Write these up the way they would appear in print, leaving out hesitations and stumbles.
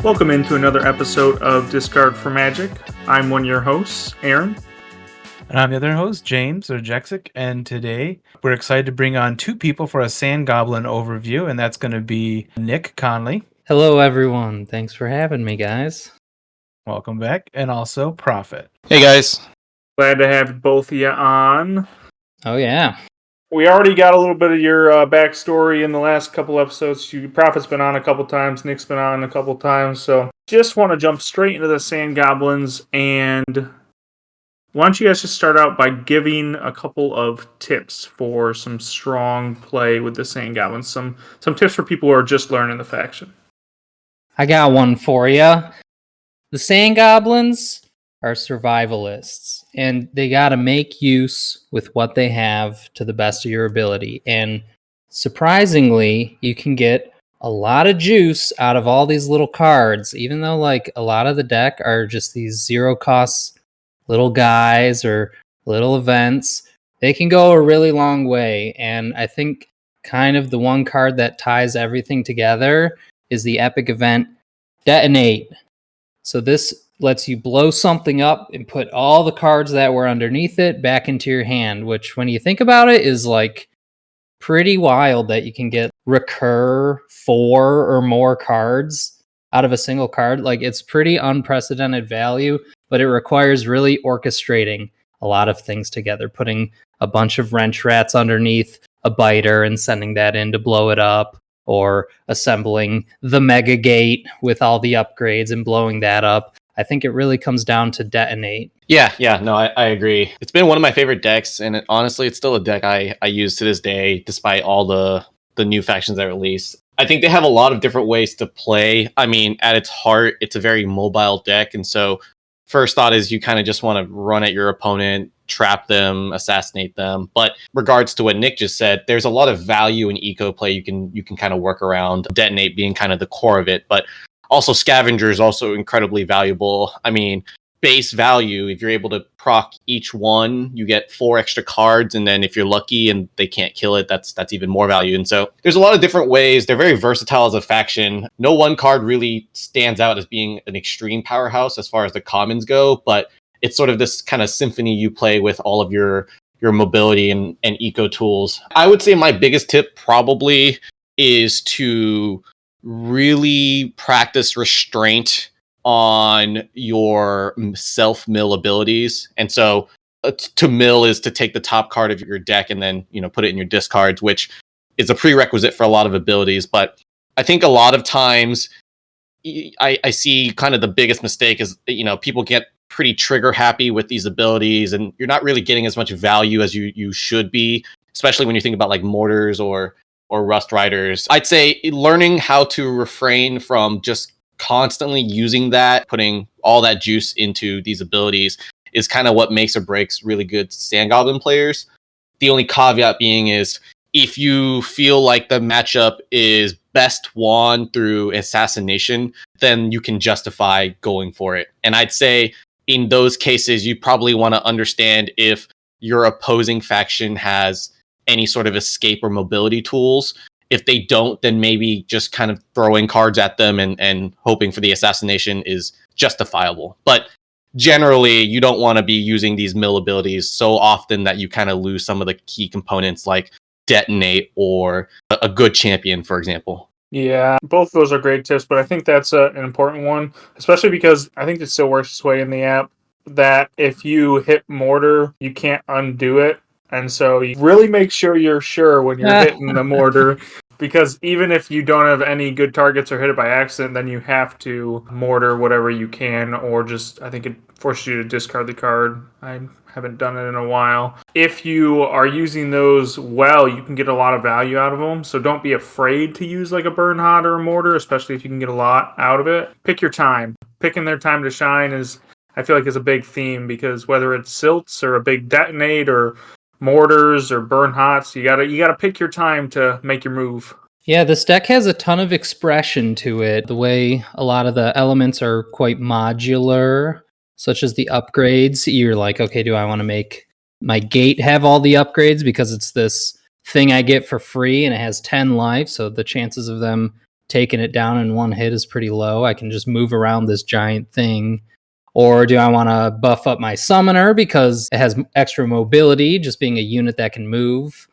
Welcome into another episode of Discard for Magic. I'm one of your hosts, Aaron. And I'm the other host, James or Jexic, and today we're excited to bring on two people for a Sand Goblin overview, and that's going to be Nick Conley. Hello, everyone. Thanks for having me, guys. Welcome back. And also Prophet. Hey, guys. Glad to have both of you on. Oh, yeah. We already got a little bit of your backstory in the last couple episodes. Prophet's been on a couple times, Nick's been on a couple times, so just want to jump straight into the Sand Goblins, and why don't you guys just start out by giving a couple of tips for some strong play with the Sand Goblins, some tips for people who are just learning the faction. I got one for you. The Sand Goblins are survivalists, and they got to make use with what they have to the best of your ability. And surprisingly, you can get a lot of juice out of all these little cards, even though like a lot of the deck are just these zero cost little guys or little events. They can go a really long way. And I think kind of the one card that ties everything together is the epic event Detonate. So this lets you blow something up and put all the cards that were underneath it back into your hand, which when you think about it is like pretty wild that you can get recur 4 or more cards out of a single card. Like it's pretty unprecedented value, but it requires really orchestrating a lot of things together, putting a bunch of wrench rats underneath a biter and sending that in to blow it up, or assembling the mega gate with all the upgrades and blowing that up. I think it really comes down to Detonate. Yeah, no, I agree. It's been one of my favorite decks, and honestly, it's still a deck I use to this day, despite all the new factions that release. I think they have a lot of different ways to play. I mean, at its heart, it's a very mobile deck, and so first thought is you kind of just want to run at your opponent, trap them, assassinate them. But regards to what Nick just said, there's a lot of value in eco play you can kind of work around, Detonate being kind of the core of it, but also Scavenger is also incredibly valuable. I mean, base value, if you're able to proc each one, you get 4 extra cards, and then if you're lucky and they can't kill it, that's even more value. And so there's a lot of different ways. They're very versatile as a faction. No one card really stands out as being an extreme powerhouse as far as the commons go, but it's sort of this kind of symphony you play with all of your mobility and eco tools. I would say my biggest tip probably is to really practice restraint on your self-mill abilities. And so to mill is to take the top card of your deck and then, put it in your discards, which is a prerequisite for a lot of abilities. But I think a lot of times I see kind of the biggest mistake is, people get pretty trigger happy with these abilities, and you're not really getting as much value as you should be, especially when you think about like mortars or Rust Riders. I'd say learning how to refrain from just constantly using that, putting all that juice into these abilities is kind of what makes or breaks really good Sand Goblin players. The only caveat being is if you feel like the matchup is best won through assassination, then you can justify going for it. And I'd say in those cases, you probably want to understand if your opposing faction has any sort of escape or mobility tools. If they don't, then maybe just kind of throwing cards at them and hoping for the assassination is justifiable. But generally, you don't want to be using these mill abilities so often that you kind of lose some of the key components like Detonate or a good champion, for example. Yeah, both of those are great tips, but I think that's an important one, especially because I think it still works this way in the app, that if you hit mortar, you can't undo it. And so you really make sure you're sure when you're hitting the mortar, because even if you don't have any good targets or hit it by accident, then you have to mortar whatever you can, or just, I think it forces you to discard the card. I haven't done it in a while. If you are using those well, you can get a lot of value out of them, so don't be afraid to use like a Burn Hot or a mortar, especially if you can get a lot out of it. Pick your time. Picking their time to shine is, I feel like, is a big theme, because whether it's Silts or a big Detonate or mortars or Burn Hots, you gotta pick your time to make your move. Yeah, this deck has a ton of expression to it. The way a lot of the elements are quite modular, such as the upgrades. You're like, okay, do I want to make my gate have all the upgrades because it's this thing I get for free and it has 10 life, so the chances of them taking it down in one hit is pretty low. I can just move around this giant thing. Or do I want to buff up my summoner because it has extra mobility, just being a unit that can move?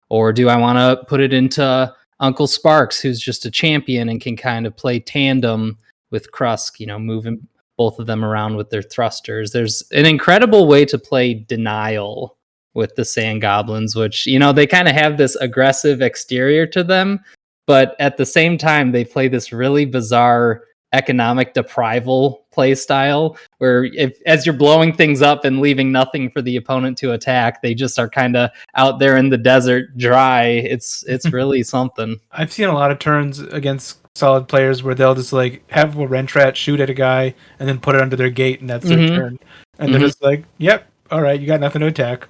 Or do I want to put it into Uncle Sparks, who's just a champion and can kind of play tandem with Krusk, moving both of them around with their thrusters? There's an incredible way to play Denial with the Sand Goblins, which, they kind of have this aggressive exterior to them, but at the same time, they play this really bizarre economic deprival play style where as you're blowing things up and leaving nothing for the opponent to attack, they just are kind of out there in the desert dry. It's really something. I've seen a lot of turns against solid players where they'll just like have a Rentrat shoot at a guy and then put it under their gate and that's their turn. And they're just like, yep, all right, you got nothing to attack.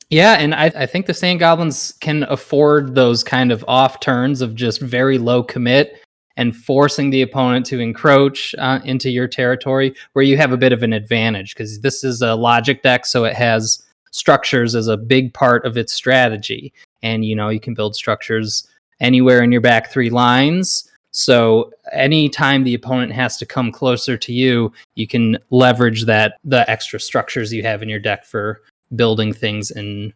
Yeah, and I think the Sand Goblins can afford those kind of off turns of just very low commit and forcing the opponent to encroach into your territory where you have a bit of an advantage, because this is a logic deck, so it has structures as a big part of its strategy. And, you can build structures anywhere in your back three lines. So anytime the opponent has to come closer to you, you can leverage the extra structures you have in your deck for building things in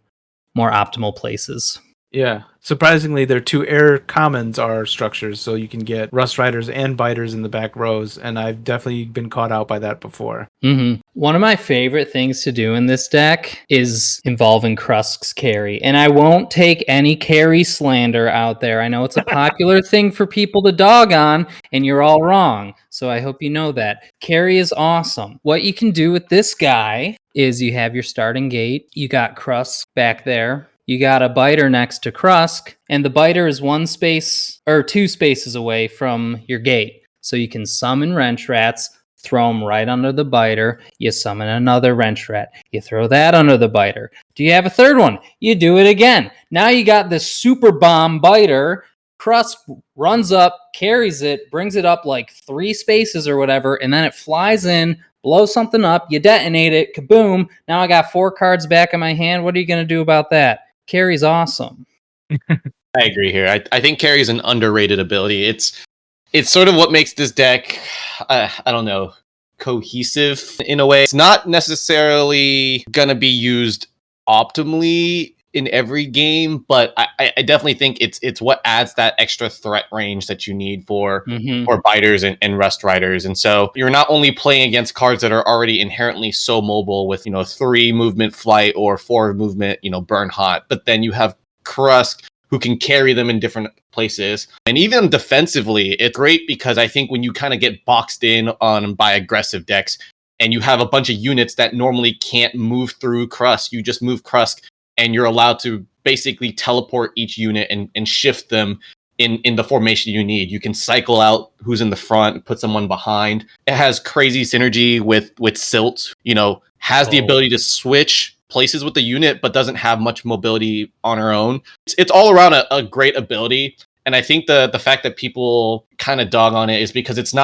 more optimal places. Yeah. Surprisingly, their two air commons are structures, so you can get Rust Riders and Biters in the back rows, and I've definitely been caught out by that before. One of my favorite things to do in this deck is involving Krusk's carry, and I won't take any carry slander out there. I know it's a popular thing for people to dog on, and you're all wrong, so I hope you know that. Carry is awesome. What you can do with this guy is you have your starting gate, you got Krusk back there, you got a Biter next to Krusk, and the Biter is 1 space or 2 spaces away from your gate. So you can summon Wrench Rats, throw them right under the Biter. You summon another Wrench Rat. You throw that under the Biter. Do you have a third one? You do it again. Now you got this super bomb Biter. Krusk runs up, carries it, brings it up like 3 spaces or whatever, and then it flies in, blows something up, you detonate it, kaboom. Now I got 4 cards back in my hand. What are you going to do about that? Carry's awesome. I agree here. I think carry is an underrated ability. It's sort of what makes this deck, I don't know, cohesive in a way. It's not necessarily going to be used optimally in every game, but I definitely think it's what adds that extra threat range that you need for Biters and Rust Riders. And so you're not only playing against cards that are already inherently so mobile with 3 movement flight or 4 movement burn hot, but then you have Krusk who can carry them in different places. And even defensively, it's great because I think when you kind of get boxed in on by aggressive decks and you have a bunch of units that normally can't move through Krusk, you just move Krusk and you're allowed to basically teleport each unit and shift them in the formation you need. You can cycle out who's in the front, put someone behind. It has crazy synergy with Silt, has the ability to switch places with the unit, but doesn't have much mobility on her own. It's all around a great ability. And I think the fact that people kind of dog on it is because it's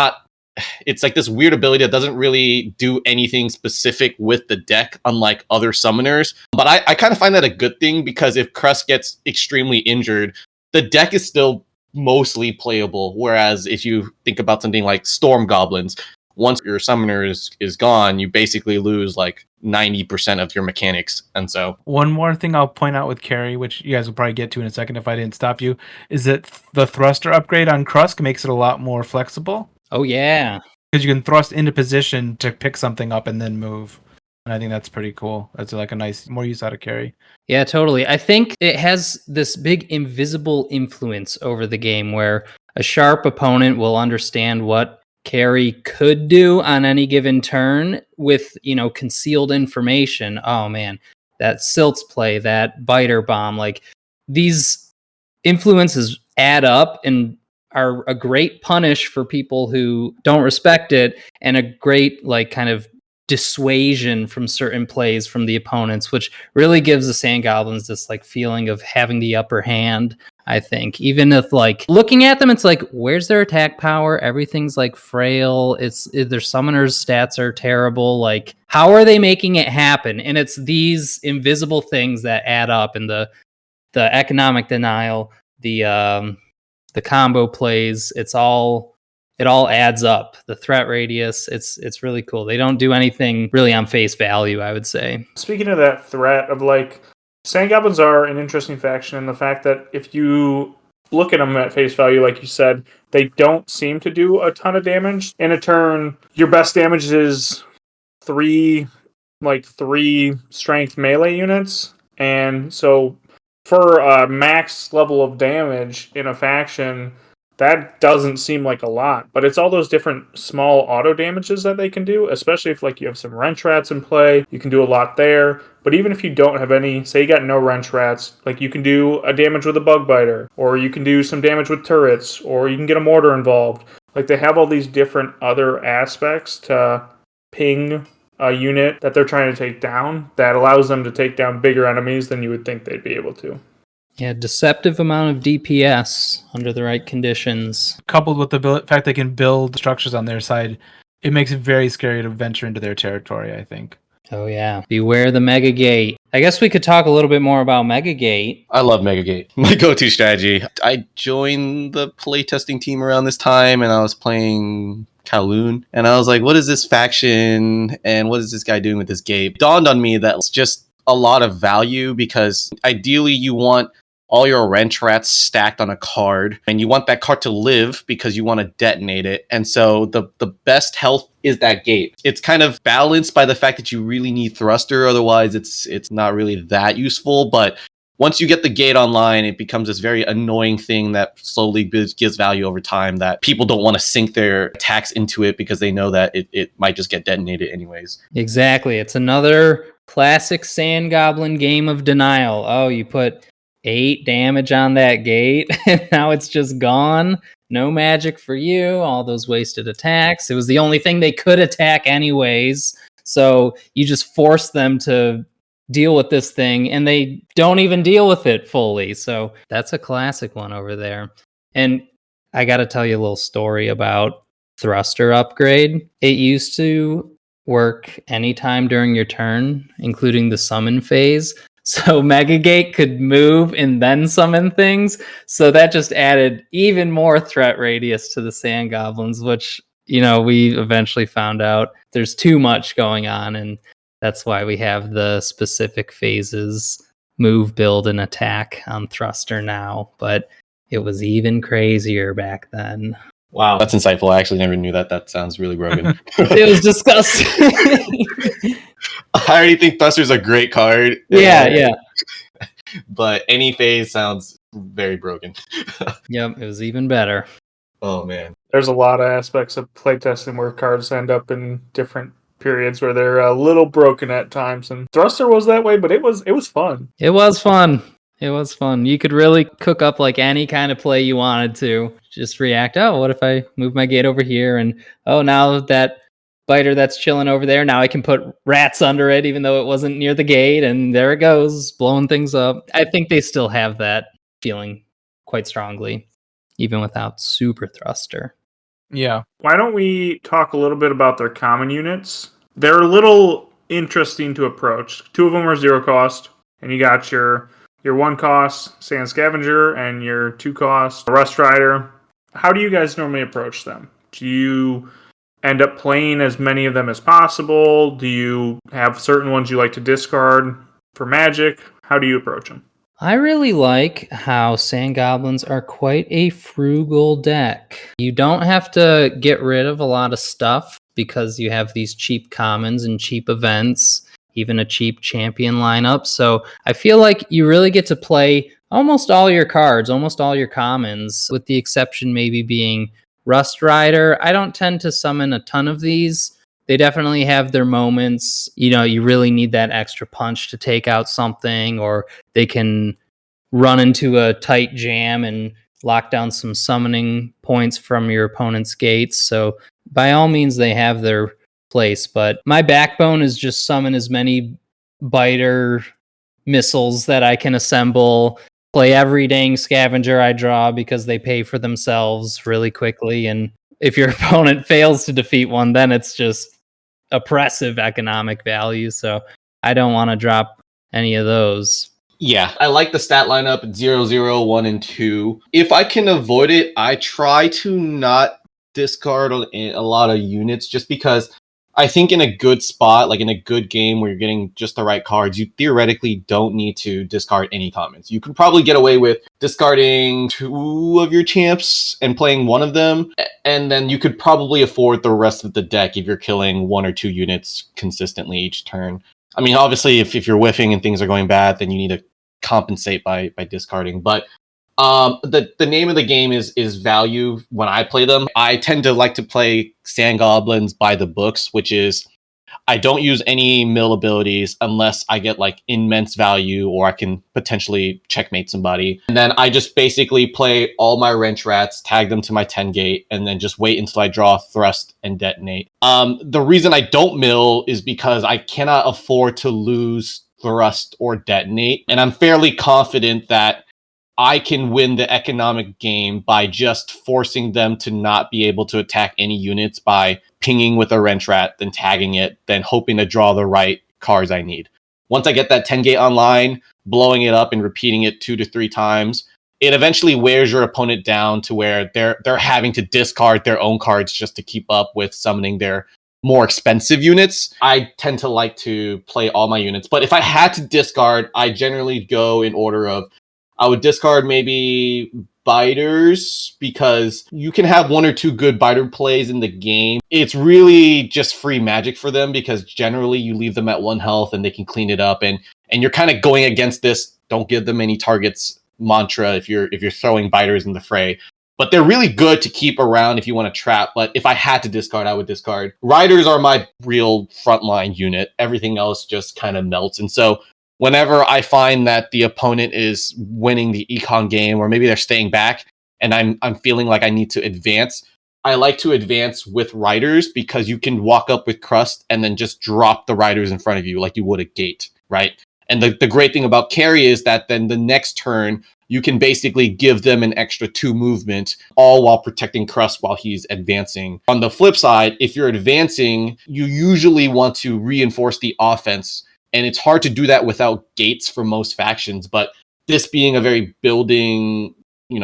like this weird ability that doesn't really do anything specific with the deck, unlike other summoners. But I kind of find that a good thing, because if Krusk gets extremely injured, the deck is still mostly playable. Whereas if you think about something like Storm Goblins, once your summoner is gone, you basically lose like 90% of your mechanics. And so one more thing I'll point out with carry, which you guys will probably get to in a second if I didn't stop you, is that the thruster upgrade on Krusk makes it a lot more flexible. Oh, yeah. Because you can thrust into position to pick something up and then move. And I think that's pretty cool. That's like a nice, more use out of carry. Yeah, totally. I think it has this big invisible influence over the game where a sharp opponent will understand what carry could do on any given turn with, concealed information. Oh, man, that Silts play, that Biter bomb, like these influences add up and are a great punish for people who don't respect it, and a great kind of dissuasion from certain plays from the opponents, which really gives the Sand Goblins this feeling of having the upper hand. I think even if looking at them, it's where's their attack power? Everything's frail. It's their summoners' stats are terrible. How are they making it happen? And it's these invisible things that add up, and the economic denial, the the combo plays. It all adds up. The threat radius, it's really cool. They don't do anything really on face value, I would say. Speaking of that threat of like, Sand Goblins are an interesting faction in the fact that if you look at them at face value, like you said, they don't seem to do a ton of damage. In a turn, your best damage is three strength melee units. And so for a max level of damage in a faction, that doesn't seem like a lot, but it's all those different small auto damages that they can do, especially if like you have some wrench rats in play, you can do a lot there. But even if you don't have any, say you got no wrench rats, like you can do a damage with a bug biter, or you can do some damage with turrets, or you can get a mortar involved. Like they have all these different other aspects to ping a unit that they're trying to take down that allows them to take down bigger enemies than you would think they'd be able to. Yeah, deceptive amount of DPS under the right conditions. Coupled with the fact they can build structures on their side, it makes it very scary to venture into their territory, I think. Oh yeah, beware the Mega Gate. I guess we could talk a little bit more about Mega Gate. I love Mega Gate. My go-to strategy. I joined the playtesting team around this time, and I was playing Kowloon, and I was like, what is this faction, and what is this guy doing with this gate? It dawned on me that it's just a lot of value, because ideally you want all your wrench rats stacked on a card, and you want that card to live because you want to detonate it. And so the best health is that gate. It's kind of balanced by the fact that you really need thruster, otherwise it's not really that useful. But once you get the gate online, it becomes this very annoying thing that slowly gives value over time, that people don't want to sink their attacks into it because they know that it might just get detonated anyways. Exactly. It's another classic Sand Goblin game of denial. Oh, you put 8 damage on that gate, and now it's just gone. No magic for you. All those wasted attacks. It was the only thing they could attack anyways. So you just force them to deal with this thing, and they don't even deal with it fully. So that's a classic one over there. And I got to tell you a little story about thruster upgrade. It used to work anytime during your turn, including the summon phase. So Megagate could move and then summon things. So that just added even more threat radius to the Sand Goblins, which, we eventually found out there's too much going on. And that's why we have the specific phases, move, build, and attack on Thruster now. But it was even crazier back then. Wow, that's insightful. I actually never knew that. That sounds really broken. It was disgusting. I already think Thruster's a great card. Yeah. But any phase sounds very broken. Yep, it was even better. Oh, man. There's a lot of aspects of playtesting where cards end up in different periods where they're a little broken at times. And Thruster was that way, but it was fun. It was fun. It was fun. You could really cook up like any kind of play you wanted to. Just react, oh, what if I move my gate over here? And, oh, now that biter that's chilling over there, now I can put rats under it, even though it wasn't near the gate. And there it goes, blowing things up. I think they still have that feeling quite strongly, even without Super Thruster. Yeah. Why don't we talk a little bit about their common units? They're a little interesting to approach. 2 of them are 0 cost, and you got your 1 cost Sand Scavenger and your 2 cost Rust Rider. How do you guys normally approach them? Do you end up playing as many of them as possible? Do you have certain ones you like to discard for magic? How do you approach them? I really like how Sand Goblins are quite a frugal deck. You don't have to get rid of a lot of stuff because you have these cheap commons and cheap events, even a cheap champion lineup. So I feel like you really get to play almost all your cards, almost all your commons, with the exception maybe being Rust Rider. I don't tend to summon a ton of these. They definitely have their moments. You really need that extra punch to take out something, or they can run into a tight jam and lock down some summoning points from your opponent's gates. So by all means, they have their place. But my backbone is just summon as many biter missiles that I can assemble, play every dang scavenger I draw because they pay for themselves really quickly. And if your opponent fails to defeat one, then it's just oppressive economic value. So I don't want to drop any of those. Yeah, I like the stat lineup 0, 0, 1, and 2. If I can avoid it, I try to not discard a lot of units just because I think in a good spot, like in a good game where you're getting just the right cards, you theoretically don't need to discard any commons. You can probably get away with discarding 2 of your champs and playing one of them, and then you could probably afford the rest of the deck if you're killing 1 or 2 units consistently each turn. I mean, obviously, if you're whiffing and things are going bad, then you need to compensate by discarding. But the name of the game is value. When I play them, I tend to like to play Sand Goblins by the books, which is I don't use any mill abilities unless I get like immense value or I can potentially checkmate somebody. And then I just basically play all my wrench rats, tag them to my 10 gate, and then just wait until I draw thrust and detonate. The reason I don't mill is because I cannot afford to lose thrust or detonate. And I'm fairly confident that I can win the economic game by just forcing them to not be able to attack any units by pinging with a wrench rat, then tagging it, then hoping to draw the right cards I need. Once I get that 10 gate online, blowing it up and repeating it 2 to 3 times, it eventually wears your opponent down to where they're having to discard their own cards just to keep up with summoning their more expensive units. I tend to like to play all my units, but if I had to discard, I generally go in order of I would discard maybe biters because you can have 1 or 2 good biter plays in the game. It's really just free magic for them because generally you leave them at 1 health and they can clean it up, and you're kind of going against this don't give them any targets mantra if you're throwing biters in the fray. But they're really good to keep around if you want to trap. But if I had to discard, I would discard. Riders are my real frontline unit. Everything else just kind of melts. And so whenever I find that the opponent is winning the econ game, or maybe they're staying back, and I'm feeling like I need to advance, I like to advance with riders because you can walk up with Krusk and then just drop the riders in front of you like you would a gate, right? And the great thing about carry is that then the next turn, you can basically give them an extra 2 movement, all while protecting Krusk while he's advancing. On the flip side, if you're advancing, you usually want to reinforce the offense. And it's hard to do that without gates for most factions. But this being a very building,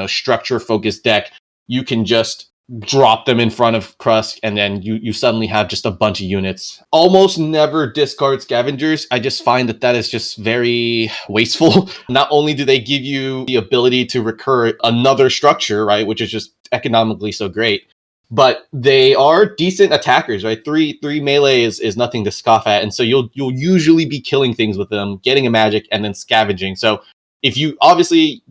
structure-focused deck, you can just drop them in front of Krusk, and then you suddenly have just a bunch of units. Almost never discard scavengers. I just find that is just very wasteful. Not only do they give you the ability to recur another structure, right, which is just economically so great, but they are decent attackers, right? Three melee is nothing to scoff at, and so you'll usually be killing things with them, getting a magic, and then scavenging. So if you obviously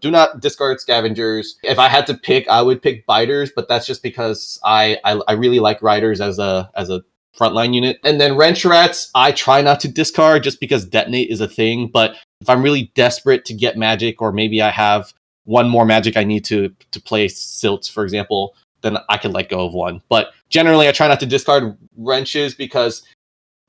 do not discard scavengers. If I had to pick, I would pick biters, but that's just because I really like riders as a frontline unit. And then wrench rats, I try not to discard just because detonate is a thing. But if I'm really desperate to get magic, or maybe I have 1 more magic I need to play silts, for example, then I can let go of 1. But generally, I try not to discard wrenches because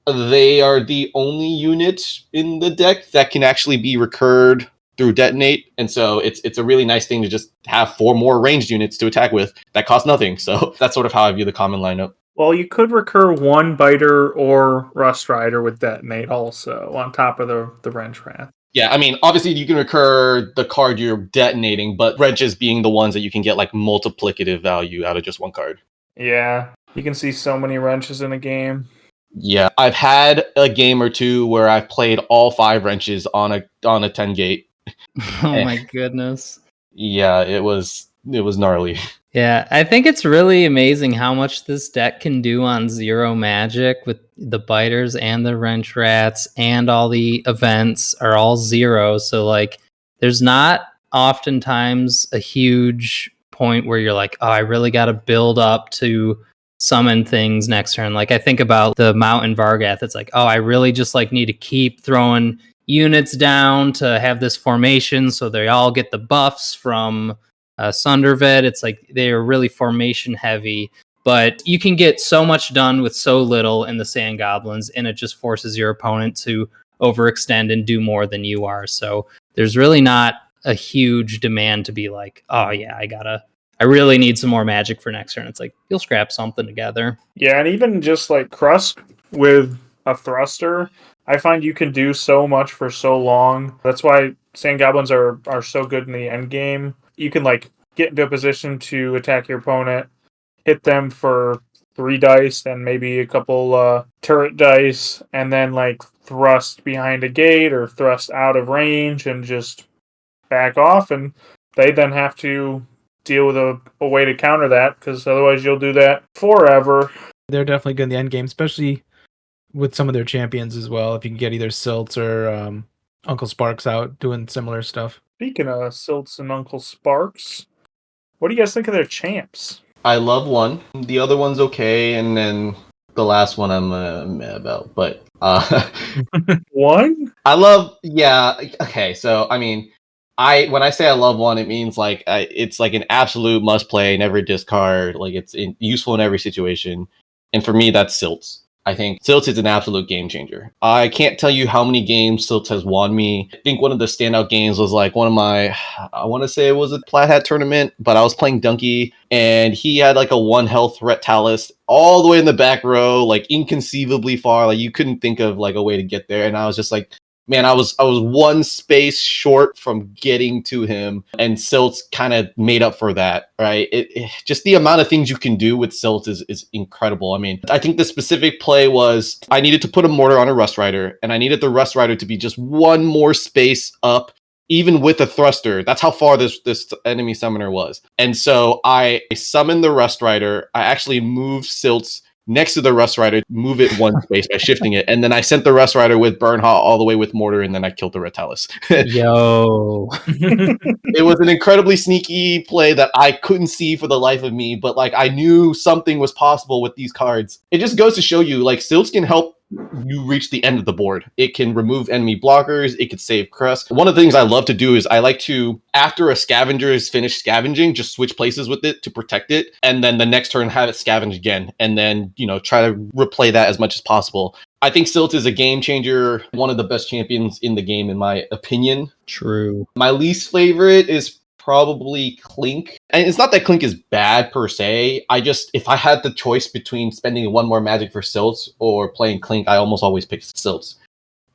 they are the only unit in the deck that can actually be recurred through detonate, and so it's a really nice thing to just have 4 more ranged units to attack with that cost nothing. So that's sort of how I view the common lineup. Well, you could recur 1 biter or rust rider with detonate also on top of the wrench rat. Yeah, I mean, obviously you can recur the card you're detonating, but wrenches being the ones that you can get like multiplicative value out of just 1 card. Yeah, you can see so many wrenches in a game. Yeah, I've had a game or 2 where I've played all 5 wrenches on a 10 gate. Oh my goodness. Yeah, it was gnarly. Yeah, I think it's really amazing how much this deck can do on 0 magic with the biters and the wrench rats, and all the events are all 0. So like there's not oftentimes a huge point where you're like, oh, I really got to build up to summon things next turn. Like I think about the Mountain Vargath. It's like, oh, I really just like need to keep throwing units down to have this formation so they all get the buffs from Sundervet. It's like they're really formation heavy, but you can get so much done with so little in the Sand Goblins, and it just forces your opponent to overextend and do more than you are. So there's really not a huge demand to be like, oh yeah, I really need some more magic for next turn. It's like you'll scrap something together. Yeah, and even just like Krusk with a thruster, I find you can do so much for so long. That's why Sand Goblins are so good in the end game. You can like get into a position to attack your opponent, hit them for 3 dice and maybe a couple turret dice, and then like thrust behind a gate or thrust out of range and just back off, and they then have to deal with a way to counter that, because otherwise you'll do that forever. They're definitely good in the end game, especially with some of their champions as well. If you can get either Silts or Uncle Sparks out doing similar stuff. Speaking of Silts and Uncle Sparks, what do you guys think of their champs? I love one. The other one's okay, and then the last one I'm meh about. But One? I love. Yeah. Okay. So I mean, when I say I love one, it means like it's like an absolute must play, never discard. Like it's useful in every situation. And for me, that's Silts. I think Silts is an absolute game changer. I can't tell you how many games Silts has won me. I think one of the standout games was like one of my, I want to say it was a Plat Hat tournament, but I was playing Donkey and he had like a 1 health Ret Talus all the way in the back row, like inconceivably far. Like you couldn't think of like a way to get there. And I was just like, man, I was 1 space short from getting to him, and Silts kind of made up for that, right? It just the amount of things you can do with Silts is incredible. I mean, I think the specific play was I needed to put a mortar on a Rust Rider, and I needed the Rust Rider to be just 1 more space up, even with a thruster. That's how far this enemy summoner was. And so I summoned the Rust Rider. I actually moved Silts next to the Rust Rider, move it 1 space by shifting it, and then I sent the Rust Rider with Burnhot all the way with Mortar, and then I killed the Ret Talus. Yo. It was an incredibly sneaky play that I couldn't see for the life of me, but like I knew something was possible with these cards. It just goes to show you, like Silts can help you reach the end of the board. It can remove enemy blockers. It could save Krusk. One of the things I love to do is I like to, after a scavenger is finished scavenging, just switch places with it to protect it, and then the next turn have it scavenge again, and then try to replay that as much as possible. I think Silt is a game changer, one of the best champions in the game, in my opinion. True. My least favorite is probably Clink. And it's not that Clink is bad per se. If I had the choice between spending 1 more magic for Silts or playing Clink, I almost always pick Silts.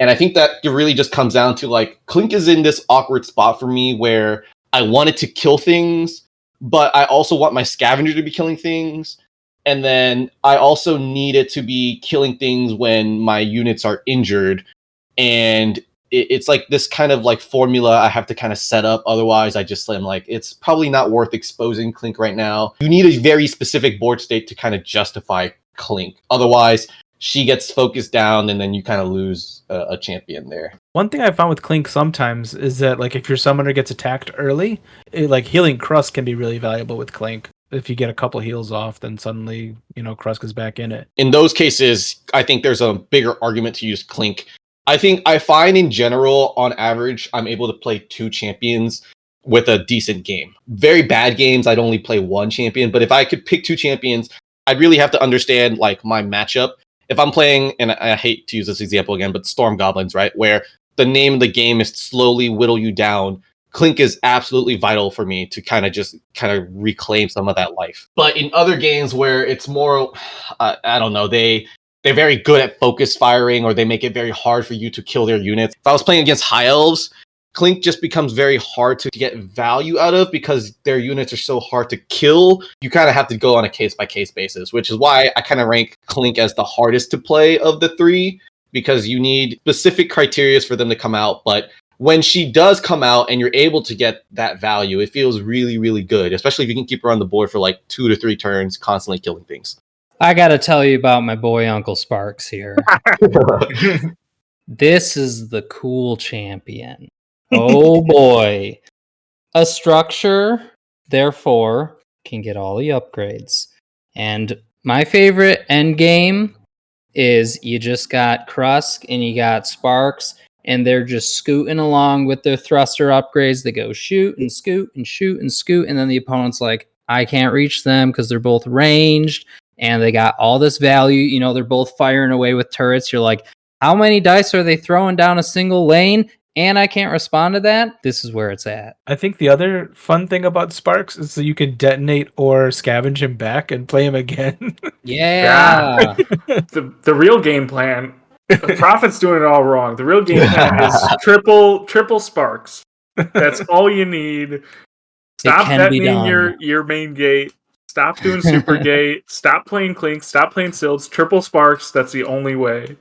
And I think that it really just comes down to like, Clink is in this awkward spot for me where I wanted to kill things, but I also want my scavenger to be killing things. And then I also need it to be killing things when my units are injured. And it's like this kind of like formula I have to kind of set up. Otherwise, I just am like, it's probably not worth exposing Clink right now. You need a very specific board state to kind of justify Clink. Otherwise, she gets focused down and then you kind of lose a champion there. One thing I found with Clink sometimes is that like if your summoner gets attacked early, like healing Krusk can be really valuable with Clink. If you get a couple heals off, then suddenly, Krusk is back in it. In those cases, I think there's a bigger argument to use Clink. I find in general, on average, I'm able to play 2 champions with a decent game. Very bad games, I'd only play 1 champion. But if I could pick 2 champions, I'd really have to understand like my matchup. If I'm playing, and I hate to use this example again, but Storm Goblins, right? Where the name of the game is to slowly whittle you down. Clink is absolutely vital for me to kind of reclaim some of that life. But in other games where it's more, I don't know, they're very good at focus firing, or they make it very hard for you to kill their units. If I was playing against High Elves, Clink just becomes very hard to get value out of because their units are so hard to kill. You kind of have to go on a case-by-case basis, which is why I kind of rank Clink as the hardest to play of the 3, because you need specific criteria for them to come out. But when she does come out and you're able to get that value, it feels really, really good, especially if you can keep her on the board for like 2 to 3 turns, constantly killing things. I gotta tell you about my boy Uncle Sparks here. This is the cool champion. Oh boy. A structure, therefore, can get all the upgrades. And my favorite end game is you just got Krusk and you got Sparks, and they're just scooting along with their thruster upgrades. They go shoot and scoot and shoot and scoot, and then the opponent's like, I can't reach them because they're both ranged. And they got all this value. They're both firing away with turrets. You're like, how many dice are they throwing down a single lane? And I can't respond to that. This is where it's at. I think the other fun thing about Sparks is that you can detonate or scavenge him back and play him again. Yeah. The real game plan The Prophet's doing it all wrong. The real game plan is triple sparks. That's all you need. Stop can be detonating done. your main gate. Stop doing super gate. Stop playing clink. Stop playing silds. Triple sparks. That's the only way.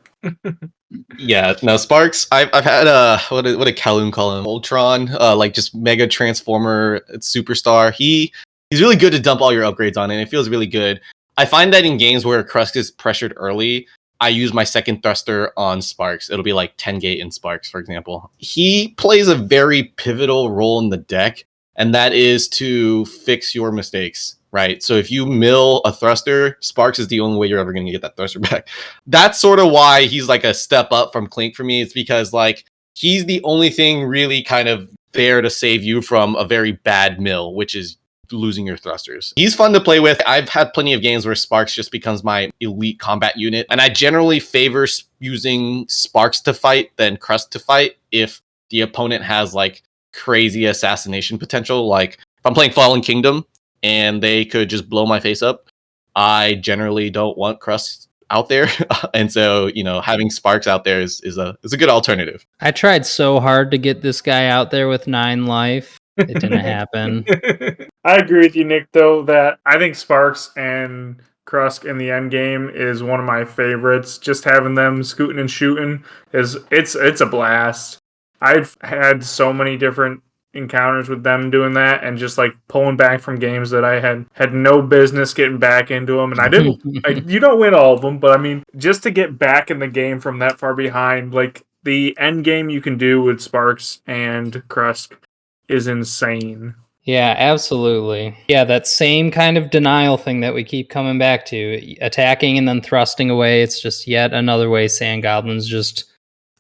Yeah, no Sparks. I've had what did Calhoun call him? Ultron, like just mega transformer superstar. He's really good to dump all your upgrades on, and it feels really good. I find that in games where Krusk is pressured early, I use my second thruster on Sparks. It'll be like 10 gate in Sparks, for example. He plays a very pivotal role in the deck, and that is to fix your mistakes, right? So if you mill a thruster, Sparks is the only way you're ever going to get that thruster back. That's sort of why he's like a step up from Clink for me. It's because like he's the only thing really kind of there to save you from a very bad mill, which is losing your thrusters. He's fun to play with. I've had plenty of games where Sparks just becomes my elite combat unit, and I generally favor using Sparks to fight than Krusk to fight if the opponent has like crazy assassination potential. Like if I'm playing Fallen Kingdom and they could just blow my face up, I generally don't want Krusk out there. And so, having Sparks out there is a good alternative. I tried so hard to get this guy out there with 9 life. It didn't happen. I agree with you, Nick, though, that I think Sparks and Krusk in the end game is one of my favorites. Just having them scooting and shooting it's a blast. I've had so many different encounters with them doing that, and just like pulling back from games that I had no business getting back into them, and I didn't. You don't win all of them, but I mean, just to get back in the game from that far behind, like the end game you can do with Sparks and Krusk is insane. Yeah, absolutely. Yeah, that same kind of denial thing that we keep coming back to, attacking and then thrusting away. It's just yet another way Sand Goblins just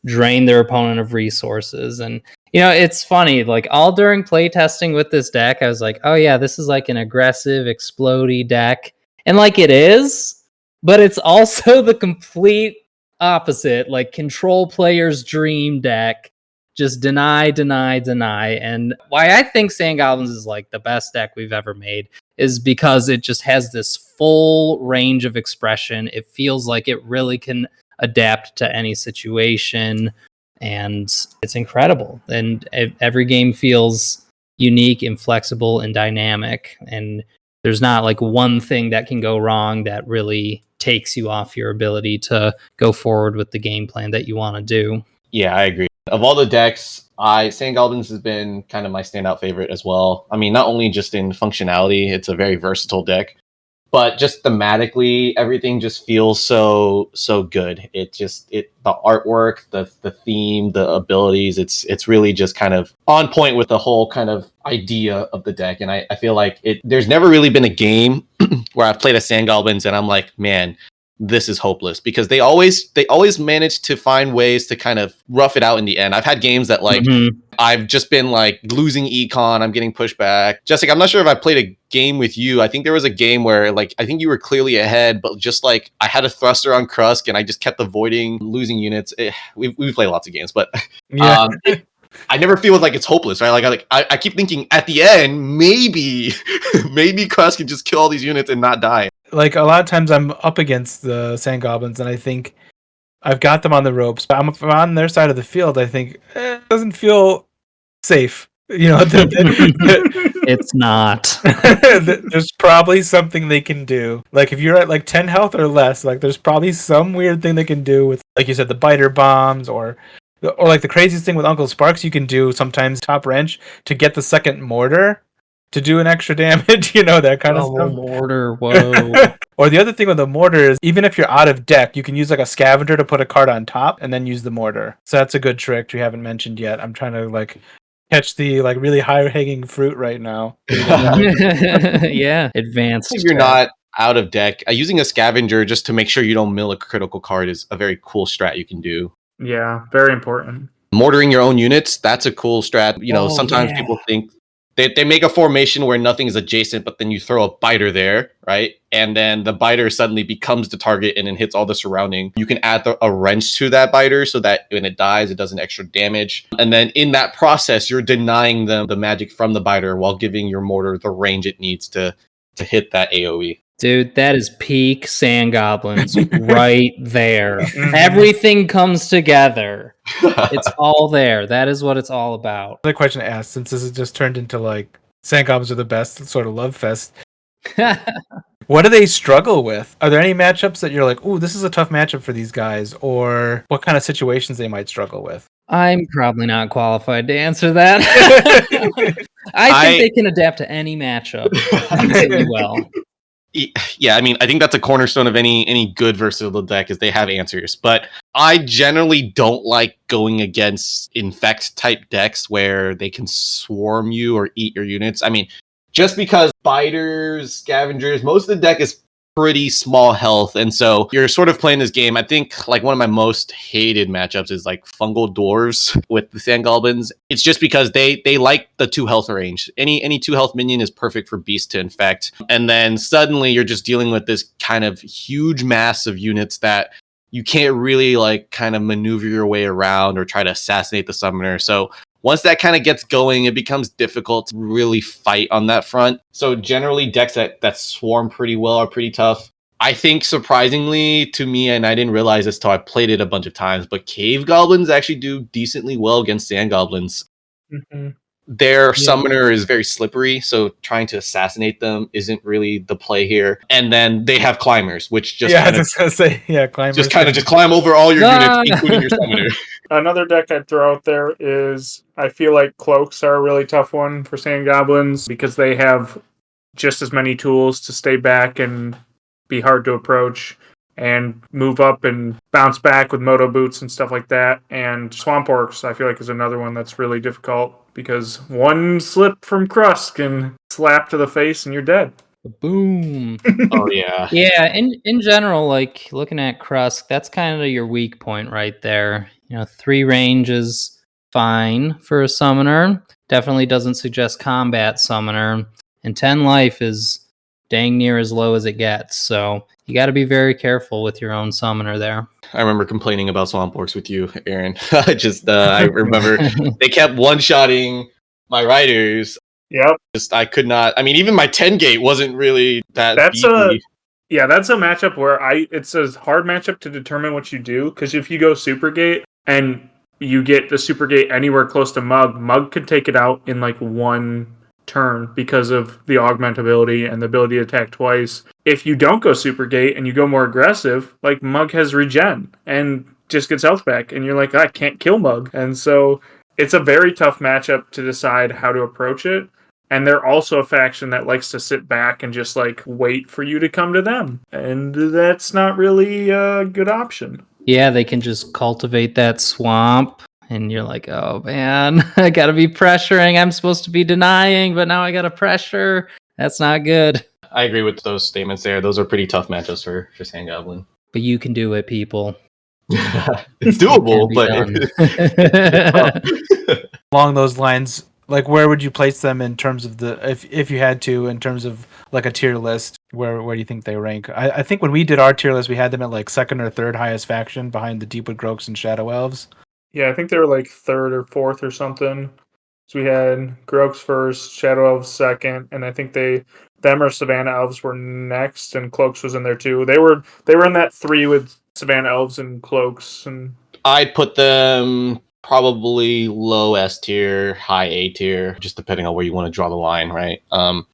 drain their opponent of resources. And it's funny, like all during playtesting with this deck, I was like, oh yeah, this is like an aggressive, explodey deck. And like it is, but it's also the complete opposite, like control player's dream deck. Just deny. And why I think Sand Goblins is like the best deck we've ever made is because it just has this full range of expression. It feels like it really can adapt to any situation, and it's incredible. And every game feels unique and flexible and dynamic, and there's not like one thing that can go wrong that really takes you off your ability to go forward with the game plan that you want to do. Yeah, I agree. Of all the decks, Sand Goblins has been kind of my standout favorite as well. I mean, not only just in functionality, it's a very versatile deck, but just thematically, everything just feels so good. The artwork, the theme, the abilities, it's really just kind of on point with the whole kind of idea of the deck. And I feel like there's never really been a game where I've played a Sand Goblins and I'm like, man, this is hopeless, because they always manage to find ways to kind of rough it out in the end. I've had games that like I've just been like losing econ, I'm getting pushed back. Jessica, I'm not sure if I played a game with you. I think there was a game where like I think you were clearly ahead, but just like I had a thruster on Krusk and I just kept avoiding losing units. We play lots of games, but Yeah. I never feel like it's hopeless, right? Like I keep thinking at the end, maybe Krusk can just kill all these units and not die. Like a lot of times I'm up against the Sand Goblins and I think I've got them on the ropes, but I'm on their side of the field. I think it doesn't feel safe. It's not. There's probably something they can do. Like if you're at like 10 health or less, like there's probably some weird thing they can do with, like you said, the biter bombs or like the craziest thing with Uncle Sparks, you can do sometimes top wrench to get the second mortar to do an extra damage, that kind of stuff. Mortar, whoa. Or the other thing with the mortar is even if you're out of deck, you can use like a scavenger to put a card on top and then use the mortar. So that's a good trick we haven't mentioned yet. I'm trying to like catch the like really high hanging fruit right now. Yeah, advanced. If you're not out of deck, using a scavenger just to make sure you don't mill a critical card is a very cool strat you can do. Yeah, very important. Mortaring your own units, that's a cool strat. Sometimes people think they make a formation where nothing is adjacent, but then you throw a biter there, right? And then the biter suddenly becomes the target and then hits all the surrounding. You can add a wrench to that biter so that when it dies, it does an extra damage. And then in that process, you're denying them the magic from the biter while giving your mortar the range it needs to hit that AoE. Dude, that is peak Sand Goblins right there. Mhm. Everything comes together. It's all there. That is what it's all about. Another question to ask, since this has just turned into like Sand Goblins are the best sort of love fest. What do they struggle with? Are there any matchups that you're like, ooh, this is a tough matchup for these guys? Or what kind of situations they might struggle with? I'm probably not qualified to answer that. I think they can adapt to any matchup decently well. Yeah, I mean, I think that's a cornerstone of any good versatile deck is they have answers. But I generally don't like going against infect type decks where they can swarm you or eat your units. I mean, just because biters, scavengers, most of the deck is pretty small health, and so you're sort of playing this game. I think like one of my most hated matchups is like fungal dwarves with the Sand Goblins. It's just because they like the 2 health range. Any 2 health minion is perfect for beast to infect, and then suddenly you're just dealing with this kind of huge mass of units that you can't really like kind of maneuver your way around or try to assassinate the summoner. So once that kind of gets going, it becomes difficult to really fight on that front. So generally, decks that swarm pretty well are pretty tough. I think surprisingly to me, and I didn't realize this till I played it a bunch of times, but cave goblins actually do decently well against sand goblins. Mhm. Their summoner is very slippery, so trying to assassinate them isn't really the play here. And then they have climbers, which just I kind was of gonna say, climbers. just climb over all your units, including your summoner. Another deck I'd throw out there is I feel like cloaks are a really tough one for Sand Goblins because they have just as many tools to stay back and be hard to approach and move up and bounce back with moto boots and stuff like that. And Swamp Orcs, I feel like, is another one that's really difficult because one slip from Krusk and slap to the face and you're dead. Boom. Oh yeah. Yeah, in general, like looking at Krusk, that's kind of your weak point right there. 3 range is fine for a summoner. Definitely doesn't suggest combat summoner. And 10 life is dang near as low as it gets. So you got to be very careful with your own summoner there. I remember complaining about Swamp Orcs with you, Aaron. I remember they kept one-shotting my riders. Yep. I could not. I mean, even my 10 gate wasn't really that That's beefy. that's a matchup where it's a hard matchup to determine what you do because if you go super gate and you get the super gate anywhere close to Mug could take it out in like one turn because of the augment ability and the ability to attack twice. If you don't go super gate and you go more aggressive, like Mug has regen and just gets health back, and you're like, I can't kill Mug, and so it's a very tough matchup to decide how to approach it. And they're also a faction that likes to sit back and just like wait for you to come to them. And that's not really a good option. Yeah, they can just cultivate that swamp. And you're like, oh man, I got to be pressuring. I'm supposed to be denying, but now I got to pressure. That's not good. I agree with those statements there. Those are pretty tough matchups for Sand Goblin. But you can do it, people. It's doable, but along those lines, like where would you place them in terms of if you had to, in terms of like a tier list, where do you think they rank? I think when we did our tier list, we had them at like 2nd or 3rd highest faction behind the Deepwood Groaks and Shadow Elves. Yeah, I think they were like 3rd or 4th or something. So we had Groaks first, Shadow Elves second, and I think them or Savannah Elves were next, and Cloaks was in there too. They were in that 3 with Savannah Elves and Cloaks, and I'd put them probably low S tier, high A tier, just depending on where you want to draw the line, right?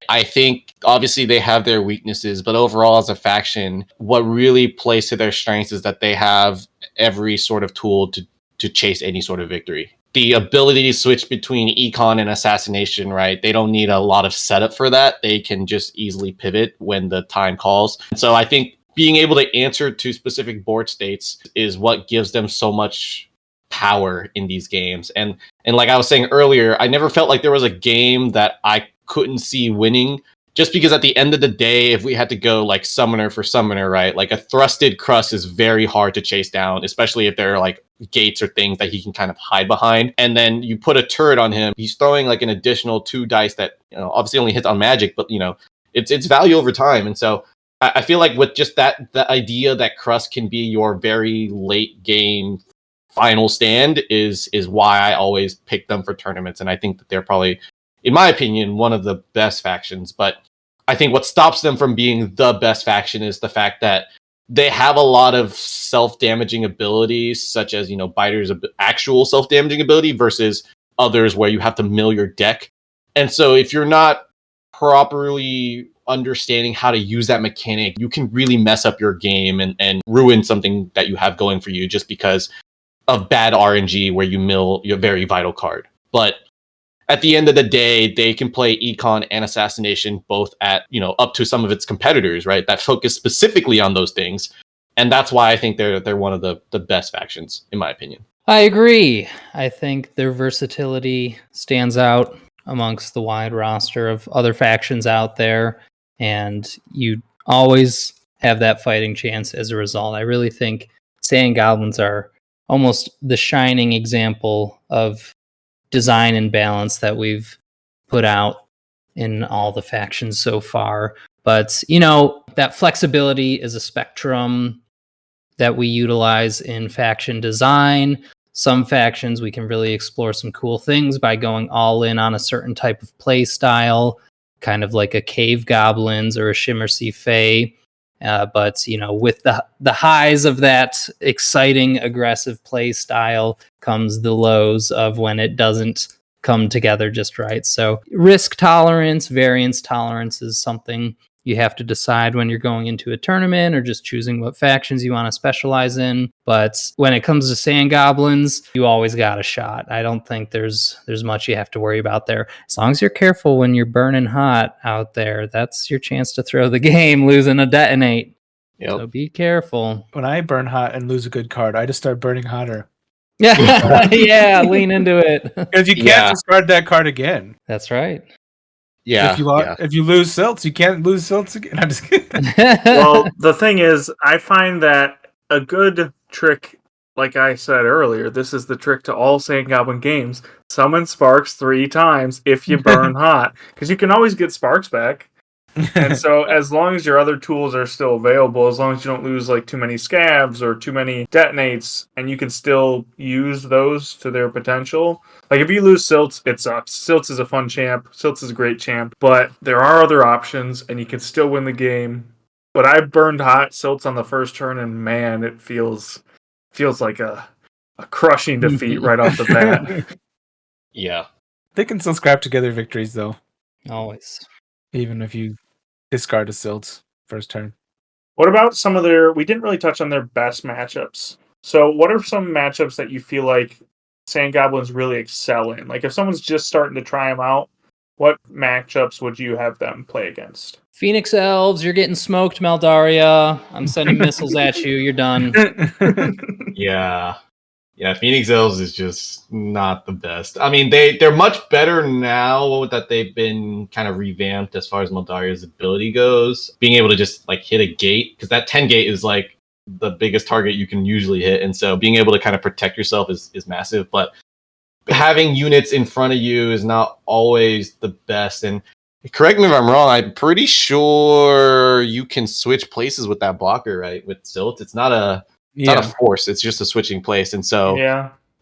I think obviously they have their weaknesses, but overall as a faction, what really plays to their strengths is that they have every sort of tool to chase any sort of victory. The ability to switch between econ and assassination, right? They don't need a lot of setup for that. They can just easily pivot when the time calls. So I think being able to answer to specific board states is what gives them so much power in these games. And like I was saying earlier, I never felt like there was a game that I couldn't see winning, just because at the end of the day, if we had to go like summoner for summoner, right? Like a thrusted Krusk is very hard to chase down, especially if there are like gates or things that he can kind of hide behind. And then you put a turret on him, he's throwing like an additional 2 dice that, obviously only hits on magic, but it's value over time. And so I feel like with just the idea that Krusk can be your very late game final stand is why I always pick them for tournaments. And I think that they're probably, in my opinion, one of the best factions. But I think what stops them from being the best faction is the fact that they have a lot of self-damaging abilities, such as, Biter's actual self-damaging ability versus others where you have to mill your deck. And so if you're not properly understanding how to use that mechanic, you can really mess up your game and ruin something that you have going for you just because of bad RNG where you mill your very vital card. But at the end of the day, they can play Econ and Assassination both at, up to some of its competitors, right? That focus specifically on those things. And that's why I think they're one of the best factions, in my opinion. I agree. I think their versatility stands out amongst the wide roster of other factions out there. And you always have that fighting chance as a result. I really think Sand Goblins are almost the shining example of design and balance that we've put out in all the factions so far. But, that flexibility is a spectrum that we utilize in faction design. Some factions, we can really explore some cool things by going all in on a certain type of play style, kind of like a Cave Goblins or a Shimmer Sea Fae. But with the highs of that exciting, aggressive play style comes the lows of when it doesn't come together just right. So risk tolerance, variance tolerance is something you have to decide when you're going into a tournament or just choosing what factions you want to specialize in. But when it comes to Sand Goblins, you always got a shot. I don't think there's much you have to worry about there. As long as you're careful when you're burning hot out there, that's your chance to throw the game, losing a detonate. Yep. So be careful. When I burn hot and lose a good card, I just start burning hotter. Yeah, lean into it. Because you can't discard that card again. That's right. Yeah. If you lose Silts, you can't lose Silts again. I'm just kidding. Well, the thing is, I find that a good trick, like I said earlier, this is the trick to all Sand Goblin games. Summon Sparks 3 times if you burn hot. Because you can always get Sparks back. And so as long as your other tools are still available, as long as you don't lose like too many scabs or too many detonates, and you can still use those to their potential. Like if you lose Silts, it sucks. Silts is a fun champ. Silts is a great champ. But there are other options and you can still win the game. But I burned hot Silts on the first turn, and man, it feels like a crushing defeat right off the bat. Yeah. They can still scrap together victories though. Always. Even if you discard a Silts first turn. What about some of we didn't really touch on their best matchups. So what are some matchups that you feel like Sand Goblins really excel in? Like if someone's just starting to try them out, what matchups would you have them play against? Phoenix Elves, you're getting smoked, Maldaria. I'm sending missiles at you. You're done. Yeah, Phoenix Elves is just not the best. I mean, they're much better now that they've been kind of revamped as far as Moldaria's ability goes. Being able to just like hit a gate, because that 10 gate is like the biggest target you can usually hit, and so being able to kind of protect yourself is massive. But having units in front of you is not always the best. And correct me if I'm wrong, I'm pretty sure you can switch places with that blocker, right? With Silt, it's not a force, it's just a switching place. And so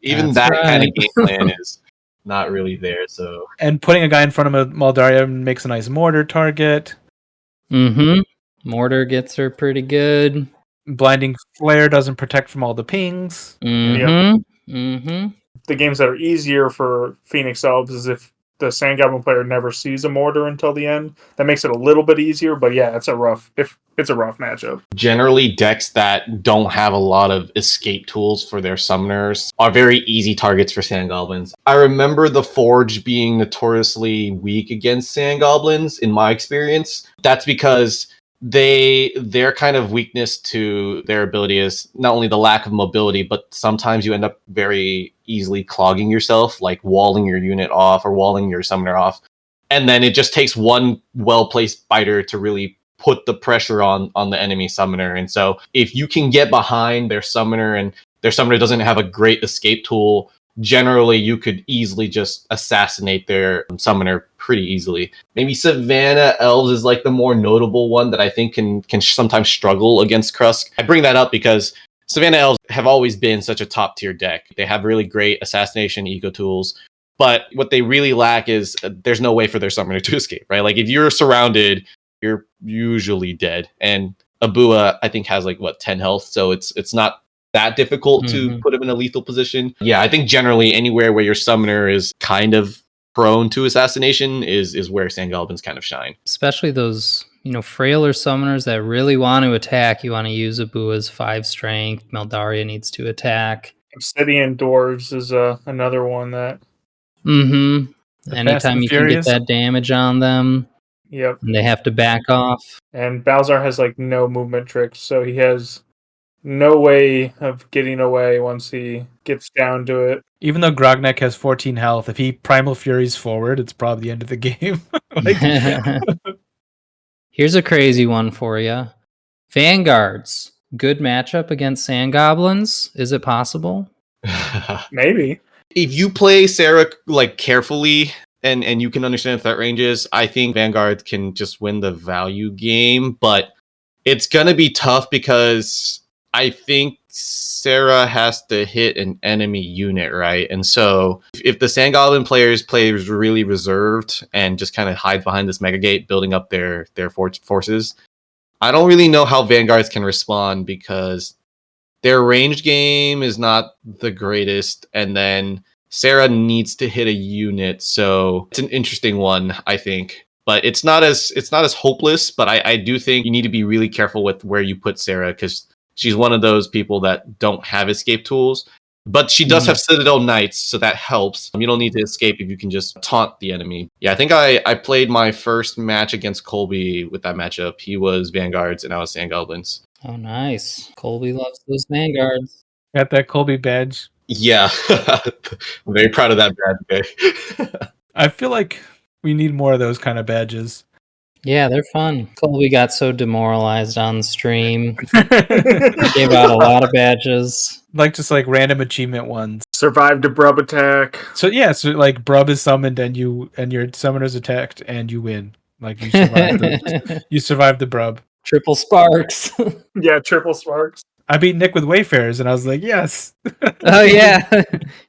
even that kind of game plan is not really there. So and putting a guy in front of Maldaria makes a nice mortar target. Mortar gets her pretty good. Blinding Flare doesn't protect from all the pings. The games that are easier for Phoenix Elves is if the Sand Goblin player never sees a mortar until the end. That makes it a little bit easier, but yeah, it's a rough matchup. Generally, decks that don't have a lot of escape tools for their summoners are very easy targets for Sand Goblins. I remember the Forge being notoriously weak against Sand Goblins in my experience. That's because their kind of weakness to their ability is not only the lack of mobility, but sometimes you end up very easily clogging yourself, like walling your unit off or walling your summoner off. And then it just takes one well-placed biter to really put the pressure on the enemy summoner. And so if you can get behind their summoner and their summoner doesn't have a great escape tool, generally you could easily just assassinate their summoner pretty easily. Maybe Savannah Elves is like the more notable one that I think can sometimes struggle against Krusk. I bring that up because Savannah Elves have always been such a top tier deck. They have really great assassination eco tools, but what they really lack is there's no way for their summoner to escape, right? Like if you're surrounded, you're usually dead. And Abua, I think, has like 10 health, so it's not that difficult to put him in a lethal position. Yeah, I think generally anywhere where your summoner is kind of prone to assassination is where Sand Goblins kind of shine. Especially those, frailer summoners that really want to attack. You want to use Abua's 5 strength. Meldaria needs to attack. Obsidian Dwarves is another one that. Mm-hmm. The Fast Anytime and you can get Furious. that damage on them, Yep. and they have to back off. And Balzar has like no movement tricks, so he has no way of getting away once he gets down to it. Even though Grognak has 14 health, if he Primal Furies forward, it's probably the end of the game. Here's a crazy one for you. Vanguards. Good matchup against Sand Goblins. Is it possible? Maybe. If you play Sarah like carefully and you can understand threat ranges, I think Vanguard can just win the value game, but it's gonna be tough because I think Sarah has to hit an enemy unit, right? And so if the Sand Goblin players play really reserved and just kind of hide behind this Mega Gate, building up their forces, I don't really know how Vanguards can respond because their range game is not the greatest, and then Sarah needs to hit a unit, so it's an interesting one, I think. But it's not as hopeless, but I do think you need to be really careful with where you put Sarah, because she's one of those people that don't have escape tools. But she does have Citadel Knights, so that helps. You don't need to escape if you can just taunt the enemy. Yeah, I think I played my first match against Colby with that matchup. He was Vanguards and I was Sand Goblins. Oh, nice. Colby loves those Vanguards. Got that Colby badge. Yeah, I'm very proud of that badge. Okay. I feel like we need more of those kind of badges. Yeah, they're fun. Colby got so demoralized on stream. Gave out a lot of badges. Just random achievement ones. Survived a Brub attack. So yeah, so like Brub is summoned and your summoner's attacked and you win. Like you survived you survived the Brub. Triple sparks. Yeah, triple sparks. I beat Nick with Wayfarers and I was like, yes. Oh yeah.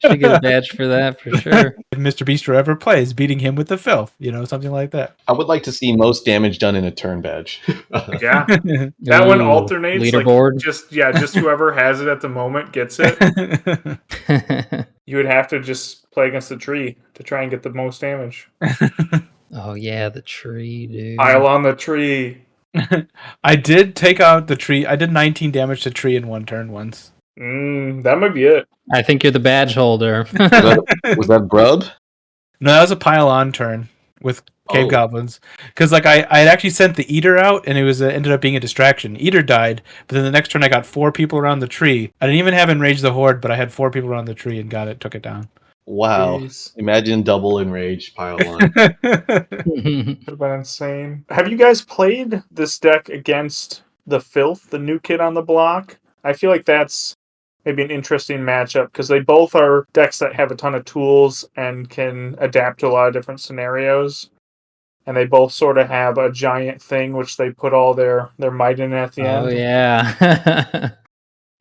Should get a badge for that for sure. If Mr. Beastro ever plays, beating him with the filth, something like that. I would like to see most damage done in a turn badge. Yeah. That one alternates. Leaderboard. Just whoever has it at the moment gets it. You would have to just play against the tree to try and get the most damage. Oh yeah, the tree, dude. Pile on the tree. I did take out the tree. I did 19 damage to tree in one turn once. That might be it. I think you're the badge holder. Was that Brub? No, that was a pile on turn with Cave Goblins. Because I had actually sent the Eater out and it was ended up being a distraction. Eater died, but then the next turn I got 4 people around the tree. I didn't even have Enrage the Horde, but I had 4 people around the tree and took it down. Wow. Jeez. Imagine double enrage pile on. Could have been insane. Have you guys played this deck against the Filth, the new kid on the block? I feel like that's maybe an interesting matchup because they both are decks that have a ton of tools and can adapt to a lot of different scenarios. And they both sort of have a giant thing which they put all their might in at the end. Oh yeah.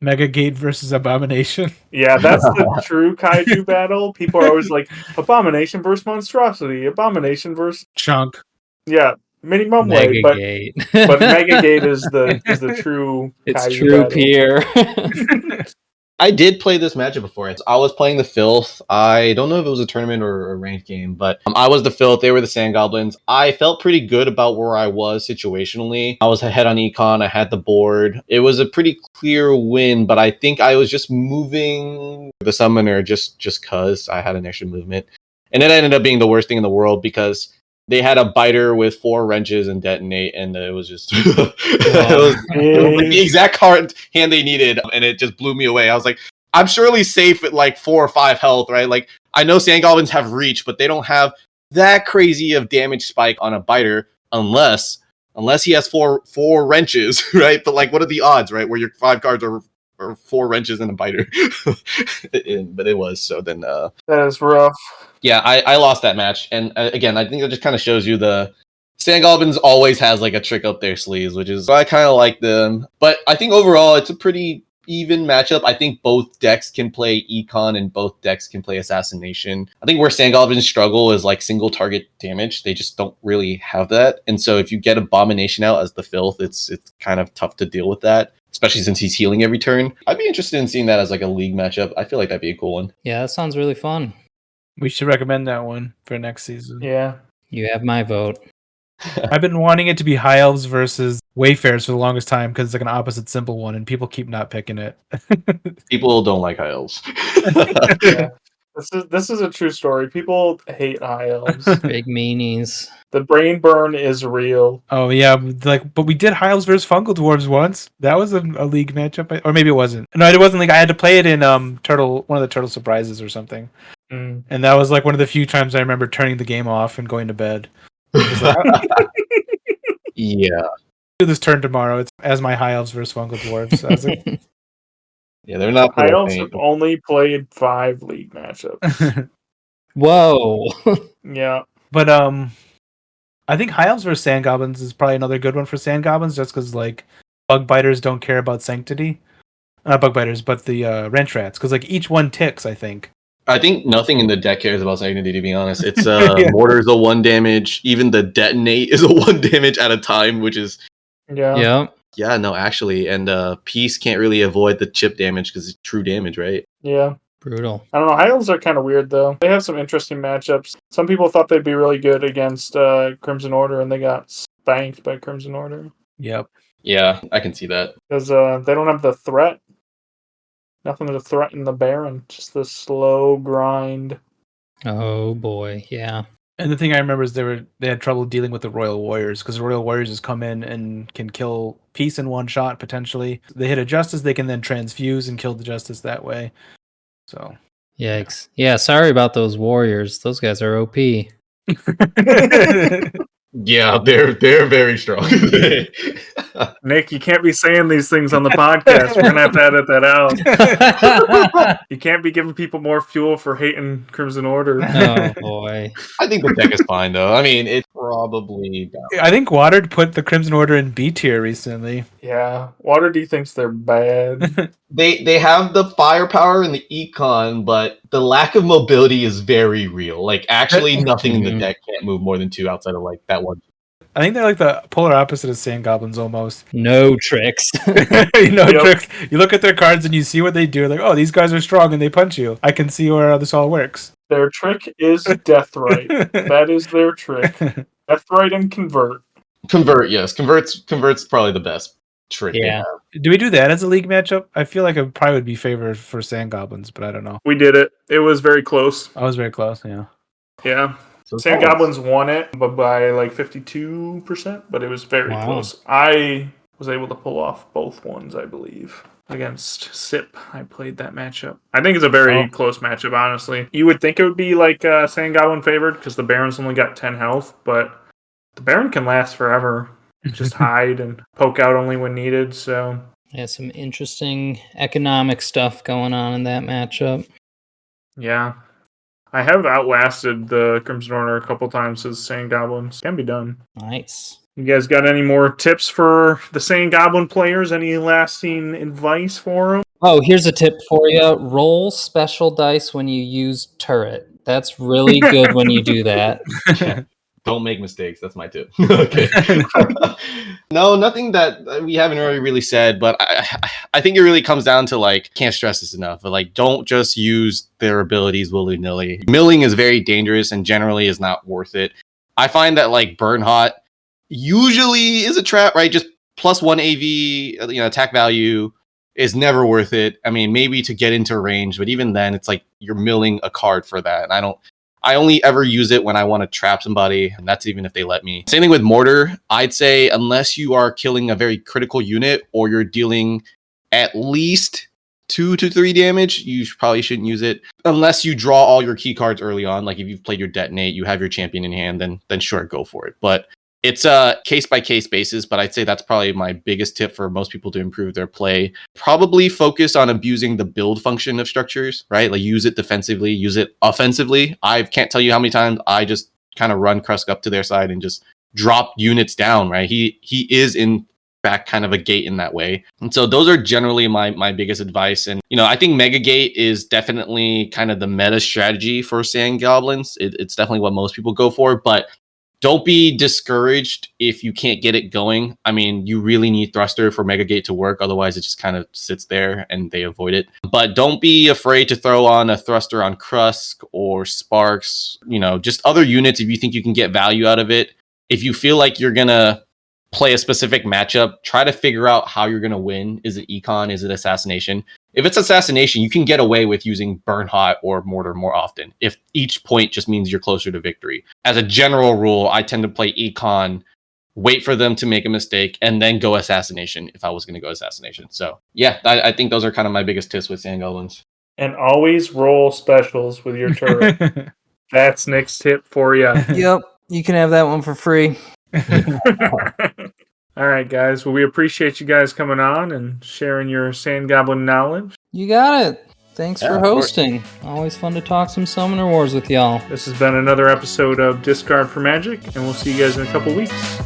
Mega Gate versus Abomination. Yeah, that's the true kaiju battle. People are always like, Abomination versus Monstrosity, Abomination versus Chunk. Yeah, minimum way, Mega but Gate. but Mega Gate is the true It's kaiju true battle. peer. I did play this matchup before. I was playing the Filth. I don't know if it was a tournament or a ranked game, but I was the Filth. They were the Sand Goblins. I felt pretty good about where I was situationally. I was ahead on Econ. I had the board. It was a pretty clear win, but I think I was just moving the Summoner just because I had an extra movement. And it ended up being the worst thing in the world because they had a Biter with 4 wrenches and detonate, and it was just it was like the exact hand they needed, and it just blew me away. I was like, I'm surely safe at like 4 or 5 health, right? Like, I know Sand Goblins have reach, but they don't have that crazy of damage spike on a Biter unless he has four wrenches, right? But like, what are the odds, right? Where your 5 cards are 4 wrenches and a Biter. But it was, so then That is rough. yeah, I lost that match, and again, I think it just kind of shows you the Sand Goblins always has like a trick up their sleeves, which is why I kind of like them. But I think overall, it's a pretty even matchup. I think both decks can play Econ and both decks can play Assassination. I think where Sand Goblins struggle is like single target damage. They just don't really have that. And so if you get Abomination out as the filth, it's kind of tough to deal with that, especially since he's healing every turn. I'd be interested in seeing that as like a league matchup. I feel like that'd be a cool one. Yeah, that sounds really fun. We should recommend that one for next season. Yeah. You have my vote. I've been wanting it to be High Elves versus Wayfarers for the longest time because it's like an opposite simple one, and people keep not picking it. People don't like high elves. Yeah. This is a true story. People hate high elves. Big meanies. The brain burn is real. Oh yeah, but we did High Elves versus Fungal Dwarves once. That was a league matchup, or maybe it wasn't. No, it wasn't. Like I had to play it in one of the Turtle Surprises or something, and that was like one of the few times I remember turning the game off and going to bed. Yeah. Do this turn tomorrow. It's as my High Elves versus Fungal Dwarves. So I was like, Yeah, they're not. High elves have only played 5 league matchups. Whoa. Yeah. but I think High Elves versus Sand Goblins is probably another good one for Sand Goblins, just because like Bug Biters don't care about Sanctity. Not Bug Biters, but the Wrench Rats, because like each one ticks. I think nothing in the deck cares about Sanctity, to be honest. It's Yeah. Mortar's a 1 damage. Even the Detonate is a 1 damage at a time, which is Yeah. Yeah. no, actually. And Peace can't really avoid the chip damage because it's true damage, right? Yeah. Brutal. I don't know. High elves are kind of weird though. They have some interesting matchups. Some people thought they'd be really good against Crimson Order, and they got spanked by Crimson Order Yep. Yeah, I can see that. because they don't have the threat. Nothing to threaten the Baron. Just the slow grind. Oh boy. Yeah. And the thing I remember is they had trouble dealing with the Royal Warriors because the Royal Warriors just come in and can kill Peace in one shot potentially. They hit a Justice, they can then transfuse and kill the Justice that way. So Yikes. Yeah, sorry about those warriors. Those guys are OP. Yeah, they're very strong. Nick, you can't be saying these things on the podcast. We're gonna have to edit that out. You can't be giving people more fuel for hating Crimson Order. Oh boy. I think the deck is fine, though. I mean, it's probably down. I think Watered put the Crimson Order in B tier recently. Yeah, Water D thinks they're bad. They have the firepower and the econ, but the lack of mobility is very real. Like, actually, nothing in the Mhm. deck can't move more than 2 outside of like that one. I think they're like the polar opposite of Sand Goblins almost. No tricks. Yep. Tricks. You look at their cards and you see what they do. Like, oh, these guys are strong and they punch you. I can see where this all works. Their trick is Deathrite. That is their trick. Deathrite and Convert. Convert, yes. Convert's probably the best trick they Yeah. have. Do we do that as a league matchup? I feel like it probably would be favored for Sand Goblins, but I don't know. We did it. It was very close. I was very close, yeah. Yeah. So Sand close. Goblins won it but by like 52%, but it was very Wow. close. I was able to pull off both ones, I believe. Against Sip, I played that matchup. I think it's a very close matchup, honestly. You would think it would be like Sand Goblin favored because the Baron's only got 10 health, but the Baron can last forever. Just hide and poke out only when needed, so... Yeah, some interesting economic stuff going on in that matchup. Yeah. I have outlasted the Crimson Order a couple times as Sand Goblins. Can be done. Nice. You guys got any more tips for the Sand Goblin players? Any lasting advice for them? Oh, here's a tip for you. Roll special dice when you use turret. That's really good when you do that. Don't make mistakes. That's my tip. Okay. No, nothing that we haven't already really said, but I think it really comes down to like, can't stress this enough, but like, don't just use their abilities willy-nilly. Milling is very dangerous and generally is not worth it. I find that like Burn Hot usually is a trap, right? Just +1 AV, attack value is never worth it. I mean, maybe to get into range, but even then, it's like you're milling a card for that. And I only ever use it when I want to trap somebody, and that's even if they let me. Same thing with Mortar. I'd say unless you are killing a very critical unit or you're dealing at least 2 to 3 damage, you probably shouldn't use it. Unless you draw all your key cards early on, like if you've played your Detonate, you have your champion in hand, then sure, go for it. But it's a case-by-case basis, but I'd say that's probably my biggest tip for most people to improve their play. Probably focus on abusing the build function of structures, right? Like use it defensively, use it offensively. I can't tell you how many times I just kind of run Krusk up to their side and just drop units down, right? He is in back kind of a gate in that way. And so those are generally my biggest advice. And, I think Mega Gate is definitely kind of the meta strategy for Sand Goblins. It's definitely what most people go for, but don't be discouraged if you can't get it going. I mean, you really need Thruster for Mega Gate to work. Otherwise, it just kind of sits there and they avoid it. But don't be afraid to throw on a Thruster on Krusk or Sparks, just other units if you think you can get value out of it. If you feel like you're going to play a specific matchup, try to figure out how you're going to win. Is it Econ? Is it Assassination? If it's Assassination, you can get away with using Burn Hot or Mortar more often if each point just means you're closer to victory. As a general rule, I tend to play Econ, wait for them to make a mistake, and then go Assassination if I was going to go Assassination. So, yeah, I think those are kind of my biggest tips with Sand Goblins. And always roll specials with your turret. That's Nick's tip for you. Yep, you can have that one for free. All right, guys. Well, we appreciate you guys coming on and sharing your Sand Goblin knowledge. You got it. Thanks for hosting. Always fun to talk some Summoner Wars with y'all. This has been another episode of Discard for Magic, and we'll see you guys in a couple weeks.